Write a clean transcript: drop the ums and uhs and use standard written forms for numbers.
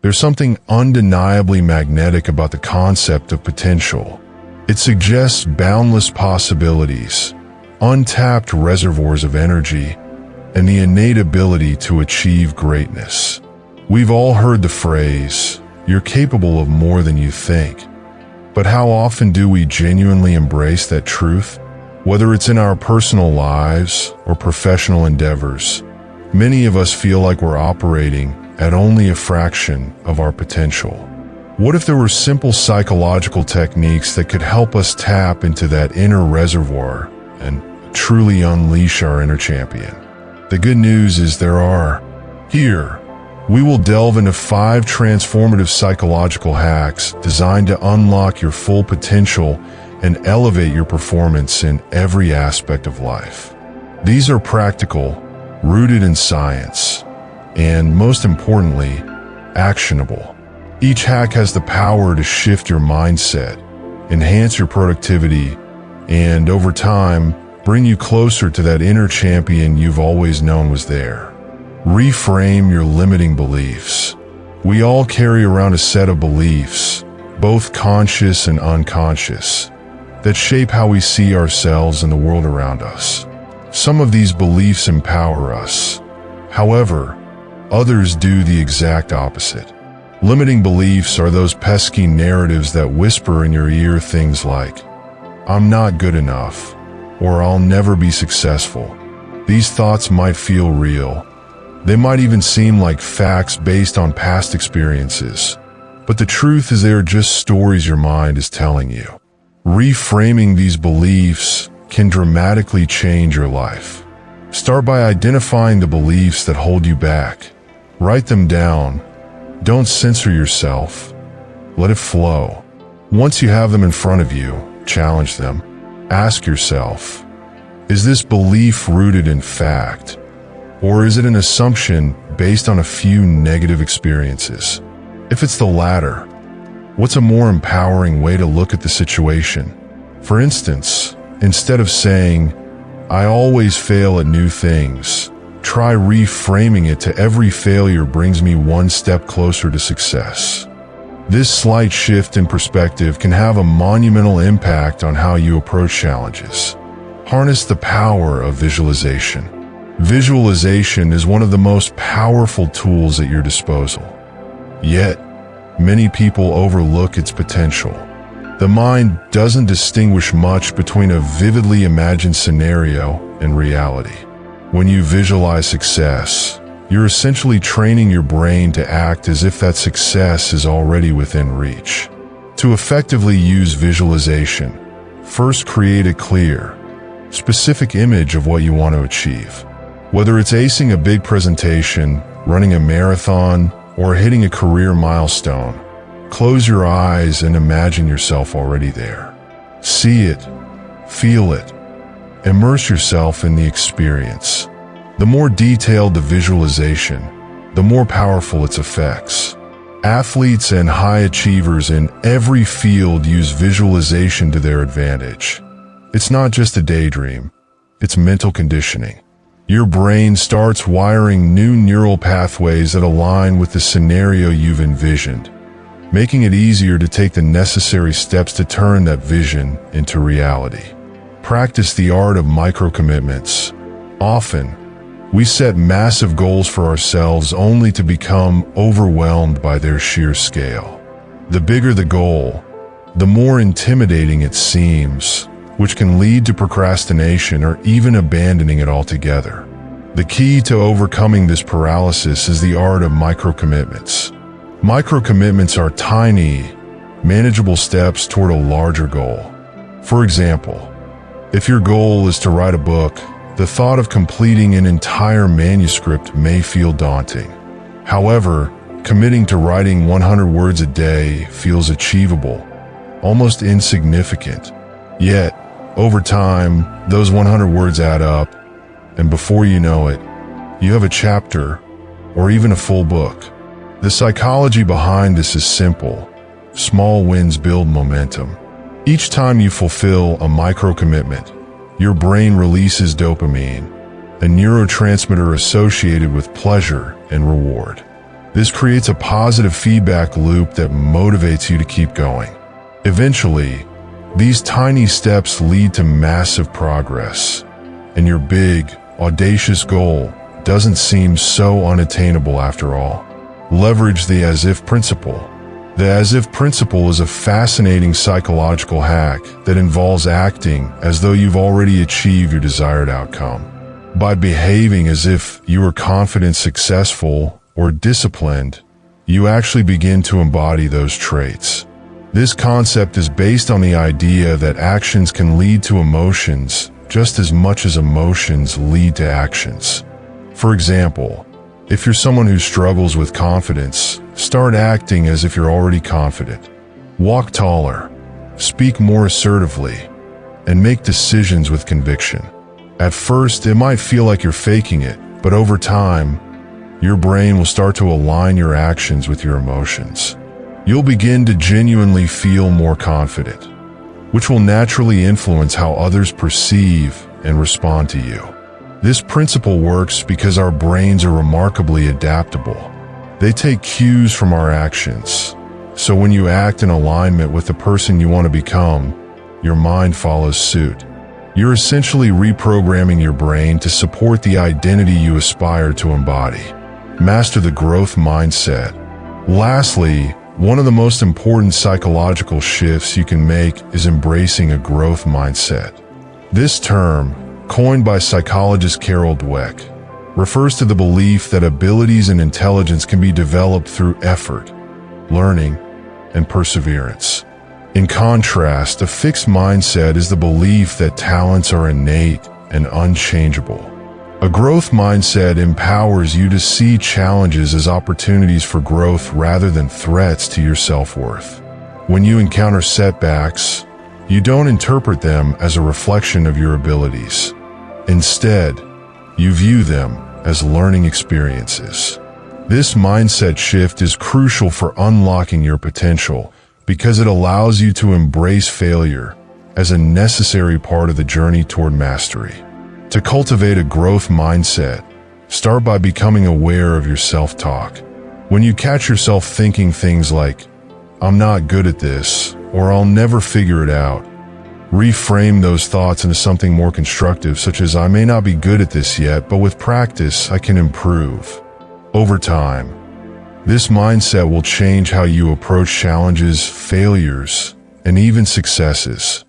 There's something undeniably magnetic about the concept of potential. It suggests boundless possibilities, untapped reservoirs of energy, and the innate ability to achieve greatness. We've all heard the phrase, "You're capable of more than you think." But how often do we genuinely embrace that truth? Whether it's in our personal lives or professional endeavors, many of us feel like we're operating at only a fraction of our potential. What if there were simple psychological techniques that could help us tap into that inner reservoir and truly unleash our inner champion? The good news is there are. Here, we will delve into 5 transformative psychological hacks designed to unlock your full potential and elevate your performance in every aspect of life. These are practical, rooted in science, and most importantly, actionable. Each hack has the power to shift your mindset, enhance your productivity, and over time, bring you closer to that inner champion you've always known was there. Reframe your limiting beliefs. We all carry around a set of beliefs, both conscious and unconscious, that shape how we see ourselves and the world around us. Some of these beliefs empower us. However, others do the exact opposite. Limiting beliefs are those pesky narratives that whisper in your ear things like, "I'm not good enough," or "I'll never be successful." These thoughts might feel real. They might even seem like facts based on past experiences. But the truth is they are just stories your mind is telling you. Reframing these beliefs can dramatically change your life. Start by identifying the beliefs that hold you back. Write them down. Don't censor yourself. Let it flow. Once you have them in front of you, challenge them. Ask yourself, is this belief rooted in fact? Or is it an assumption based on a few negative experiences? If it's the latter, what's a more empowering way to look at the situation? For instance, instead of saying, "I always fail at new things," try reframing it to "Every failure brings me one step closer to success." This slight shift in perspective can have a monumental impact on how you approach challenges. Harness the power of visualization. Visualization is one of the most powerful tools at your disposal. Yet, many people overlook its potential. The mind doesn't distinguish much between a vividly imagined scenario and reality. When you visualize success, you're essentially training your brain to act as if that success is already within reach. To effectively use visualization, first create a clear, specific image of what you want to achieve. Whether it's acing a big presentation, running a marathon, or hitting a career milestone, close your eyes and imagine yourself already there. See it, feel it, immerse yourself in the experience. The more detailed the visualization, the more powerful its effects. Athletes and high achievers in every field use visualization to their advantage. It's not just a daydream, it's mental conditioning. Your brain starts wiring new neural pathways that align with the scenario you've envisioned, making it easier to take the necessary steps to turn that vision into reality. Practice the art of micro-commitments. Often, we set massive goals for ourselves only to become overwhelmed by their sheer scale. The bigger the goal, the more intimidating it seems, which can lead to procrastination or even abandoning it altogether. The key to overcoming this paralysis is the art of micro-commitments. Micro-commitments are tiny, manageable steps toward a larger goal. For example, if your goal is to write a book, the thought of completing an entire manuscript may feel daunting. However, committing to writing 100 words a day feels achievable, almost insignificant. Yet, over time, those 100 words add up, and before you know it, you have a chapter or even a full book. The psychology behind this is simple. Small wins build momentum. Each time you fulfill a micro-commitment, your brain releases dopamine, a neurotransmitter associated with pleasure and reward. This creates a positive feedback loop that motivates you to keep going. Eventually, these tiny steps lead to massive progress, and your big, audacious goal doesn't seem so unattainable after all. Leverage the as-if principle. The as-if principle is a fascinating psychological hack that involves acting as though you've already achieved your desired outcome. By behaving as if you are confident, successful, or disciplined, you actually begin to embody those traits. This concept is based on the idea that actions can lead to emotions just as much as emotions lead to actions. For example, if you're someone who struggles with confidence, start acting as if you're already confident. Walk taller, speak more assertively, and make decisions with conviction. At first, it might feel like you're faking it, but over time, your brain will start to align your actions with your emotions. You'll begin to genuinely feel more confident, which will naturally influence how others perceive and respond to you. This principle works because our brains are remarkably adaptable. They take cues from our actions. So when you act in alignment with the person you want to become, your mind follows suit. You're essentially reprogramming your brain to support the identity you aspire to embody. Master the growth mindset. Lastly, one of the most important psychological shifts you can make is embracing a growth mindset. This term, coined by psychologist Carol Dweck, refers to the belief that abilities and intelligence can be developed through effort, learning, and perseverance. In contrast, a fixed mindset is the belief that talents are innate and unchangeable. A growth mindset empowers you to see challenges as opportunities for growth rather than threats to your self-worth. When you encounter setbacks, you don't interpret them as a reflection of your abilities. Instead, you view them as learning experiences. This mindset shift is crucial for unlocking your potential because it allows you to embrace failure as a necessary part of the journey toward mastery. To cultivate a growth mindset, start by becoming aware of your self-talk. When you catch yourself thinking things like, "I'm not good at this," or "I'll never figure it out," reframe those thoughts into something more constructive, such as, "I may not be good at this yet, but with practice, I can improve." Over time, this mindset will change how you approach challenges, failures, and even successes.